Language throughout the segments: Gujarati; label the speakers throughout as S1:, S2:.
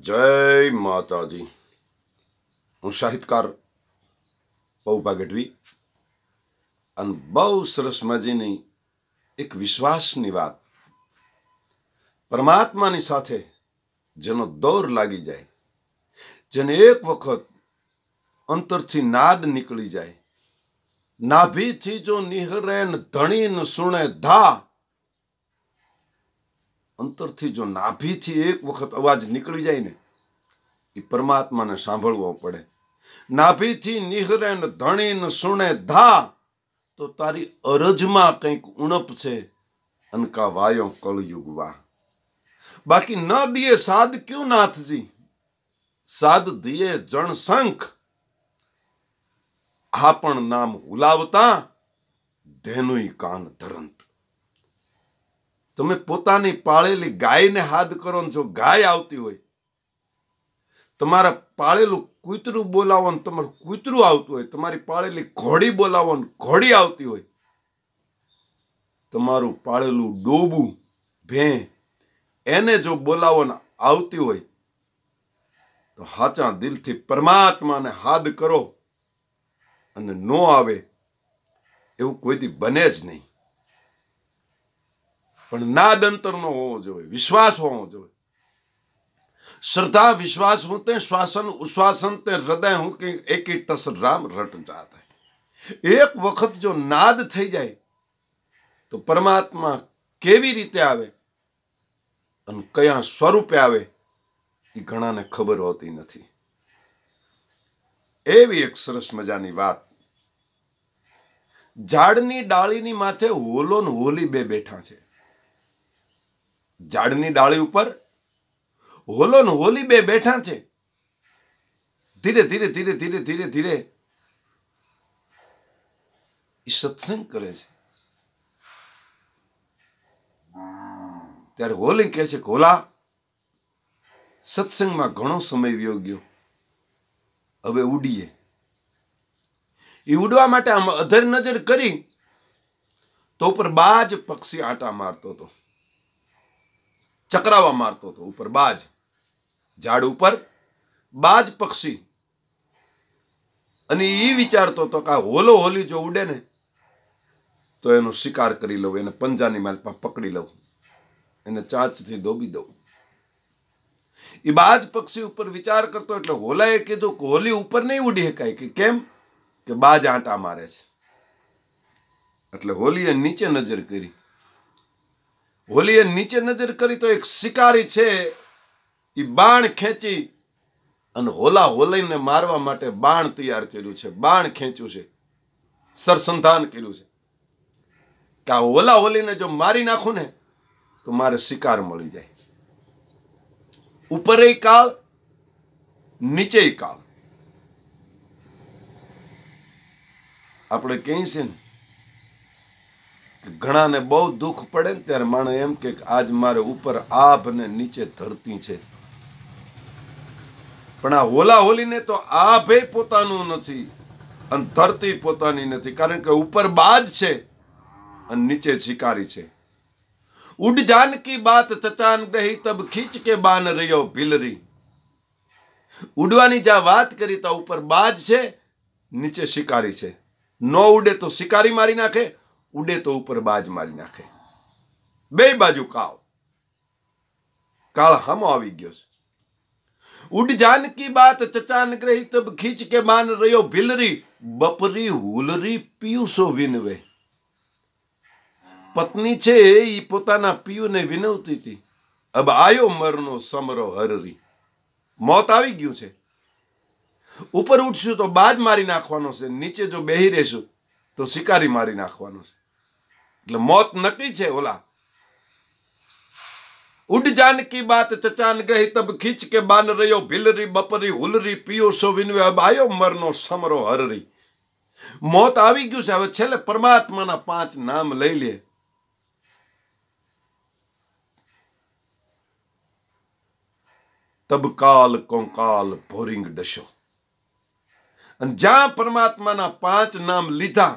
S1: जय माताजी। हूँ साहित्यकार पौभा गढ़वी અને બહુ સરસ મજાની એક વિશ્વાસની વાત, પરમાત્માની સાથે જેનો દોર લાગી જાય, જેને એક વખત અંતરથી નાદ નીકળી જાય, નાભીથી જો નિહરે ન ધણી ન સુણે ધા, અંતરથી જો નાભીથી એક વખત અવાજ નીકળી જાય ને, એ પરમાત્માને સાંભળવો પડે. નાભીથી નિહરે ન ધણી ન સુણે ધા, તો તારી અરજમાં કંઈક ઉણપ છે, અનકા વાયો કળયુગ વાહ. બાકી ન દિયે સાદ ક્યું નાથજી, સાદ દિયે જણ શંખ. આ પણ નામ હુલાવતા ધેનુય કાન ધરંત. તમે પોતાની પાળેલી ગાયને હાદ કરો ને જો ગાય આવતી હોય, તમારા પાળેલું કૂતરું બોલાવો ને તમારું કૂતરું આવતું હોય, તમારી પાળેલી ઘોડી બોલાવો ને ઘોડી આવતી હોય, તમારું પાળેલું ડોબું ભેં એને જો બોલાવો ને આવતી હોય, તો હાચા દિલથી પરમાત્માને હાદ કરો અને નો આવે એવું કોઈથી બને જ નહીં. પણ નાદ અંતરનો હોવો જોઈએ, વિશ્વાસ હોવો જોઈએ. श्रद्धा विश्वास होते श्वासन उश्वासन ते हृदय हूं कि एक ही टस राम रट जाता है. एक वक्त जो नाद थई जाए तो परमात्मा केवी रीते आवे अन कया स्वरूपे आवे ई घणाने खबर होती नहीं. एवी एक सरस मजानी बात. झाड़नी डाळीनी माथे होलो न होली बे बैठा छे. झाड़नी डाળી ઉપર होलो न होली बे बैठा छे. धीरे धीरे धीरे धीरे धीरे धीरे सत्संग करे छे. त्यारे होली कहे छे होला सत्संग में घणो समय व्यो गयो, हवे उडीए. ई उडवा माटे आम अधर नजर करी तो ऊपर बाज पक्षी आटा मारतो तो, चक्रावा मारतो तो. ऊपर बाज, झाड़ ऊपर बाज पक्षी. અને એ વિચારતો તો કે હોલો હોલી જો ઉડે ને તો એનો શિકાર કરી લઉં, એને પંજાની માલપા પકડી લઉં, એને ચાંચથી દોબી દઉં. એ બાજ પક્ષી ઉપર વિચાર કરતો એટલે હોલાએ કીધું કે હોલી ઉપર નહીં ઉડી શકાય. કે કેમ? કે બાજ આંટા મારે છે. એટલે હોલીએ નીચે નજર કરી. હોલીએ નીચે નજર કરી તો એક શિકારી છે, એ બાણ ખેંચી અને હોલા હોલીને મારવા માટે બાણ તૈયાર કર્યું છે, બાણ ખેંચ્યું છે, સરસંધાન કર્યું છે કે આ હોલા હોલીને જો મારી નાખું ને તો મારે શિકાર મળી જાય. ઉપરે કાળ નીચે કાળ. આપણે કહીએ છીએ ને ઘણાને બહુ દુઃખ પડે ને ત્યારે માણસ એમ કે આજ મારે ઉપર આભ ને નીચે ધરતી છે. પણ આ હોલા હોલીને તો આભે પોતાનું નથી અને ધરતી પોતાની નથી, કારણ કે ઉપર બાજ છે અને નીચે શિકારી છે. ઉડ જાન કી બાત ચચાન ગઈ તબ ખીંચ કે બાન રહ્યો ભીલરી. ઉડવાની જ્યાં વાત કરી તો ઉપર બાજ છે, નીચે શિકારી છે. નો ઉડે તો શિકારી મારી નાખે, ઉડે તો ઉપર બાજ મારી નાખે. બે બાજુ કાળ. કાળ હામો આવી ગયો છે. ઉડ જાન કી બાત ચચાન ગ્રહી તબ ખીંચ કે બાન રહ્યો ભીલરી. બપરી હુલરી પિયુસો વિનવે. પત્ની છે એ પોતાના પિયુને વિનવતી હતી. અબ આયો મરનો સમરો હરરી. મોત આવી ગયું છે. ઉપર ઉઠશું તો બાજ મારી નાખવાનો છે, નીચે જો બેહી રહેશું તો શિકારી મારી નાખવાનો છે. એટલે મોત નક્કી છે. ઓલા ઉડ જાન કી બાત ચચાન ગઈ તબ ખીંચ કે બાન રહ્યો ભીલરી. બપરી હુલરી પિયુસો વિનવે. અબ આયો મરનો સમરો હરરી. મોત આવી ગયું છે. હવે છેલ્લે પરમાત્માના 5 નામ લઈ લે. તબ કાલ કોંકાલ ભોરિંગ ડશો. અને જ્યાં પરમાત્માના 5 નામ લીધા,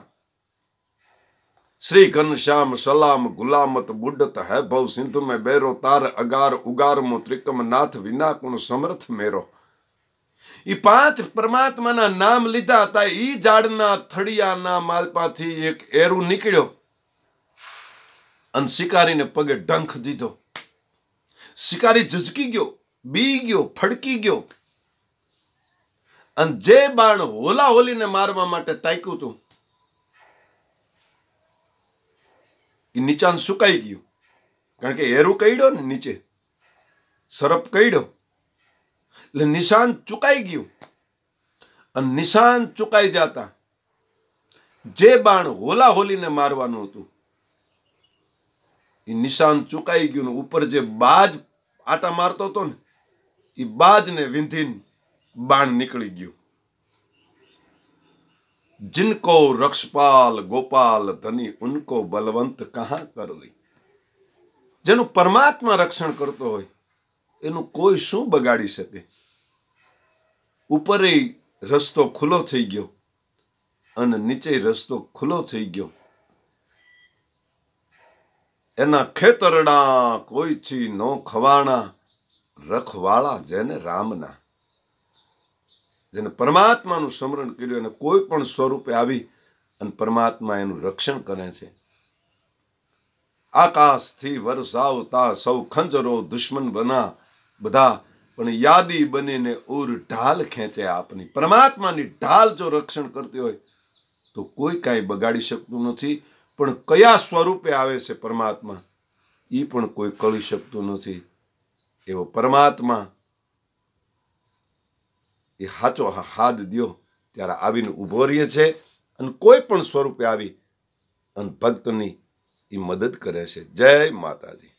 S1: श्री घनश्याम सलाम गुलामत बुड्डत है भव सिंधु में बेरो तार अगार उगार मो त्रिकम नाथ विना कुण समर्थ मेरो। ई 5 परमात्माना नाम लीधा था। ई झाड़ना थड़ियाना मालपाथी एक एरू निकळ्यो अन शिकारीने पगे डंख दीधो। शिकारी झुझकी गयो, बी गयो, फड़की गयो अन जे बाण होला होलीने मारवा माटे ताक्યું હતું એ નિશાન સુકાઈ ગયું, કારણ કે એરું કઈડ્યો ને નીચે સરપ કઈડ્યો એટલે નિશાન ચુકાઈ ગયું। અને નિશાન ચુકાઈ જતા જે બાણ હોલા હોલીને મારવાનું હતું એ નિશાન ચુકાઈ ગયું ને ઉપર જે બાજ આટા મારતો હતો ને એ બાજને વિંધીને બાણ નીકળી ગયું। जिनको रक्षपाल गोपाल धनी उनको बलवंत कहाँ कर ली। जेनु परमात्मा रक्षण करतो होय एनु कोई शू बगाड़ी सके। ऊपर रस्तो खुलो थई गयो अने नीचे रस्तो खुलो थई गयो। एना खेतरड़ा कोई छी नो खवाणा रखवाड़ा जेने रामना। जेने परमात्माનું સ્મરણ કર્યું અને કોઈ પણ સ્વરૂપે આવી અને પરમાત્મા એનું રક્ષણ કરે છે। આકાશથી વરસાવતા સૌ ખંજરો દુશ્મન બના બધા પણ યાદી બનીને ઉર ઢાલ ખેંચે આપની। પરમાત્માની ઢાલ જો રક્ષણ કરતી હોય તો કોઈ કાંઈ બગાડી શકતું નથી। પણ કયા સ્વરૂપે આવે છે પરમાત્મા એ પણ કોઈ કળી શકતું નથી। એવો પરમાત્મા એ હાચો હાથ દ્યો ત્યારે આવીને ઊભો રહે છે અને કોઈ પણ સ્વરૂપે આવી અને ભક્તની એ મદદ કરે છે। જય માતાજી।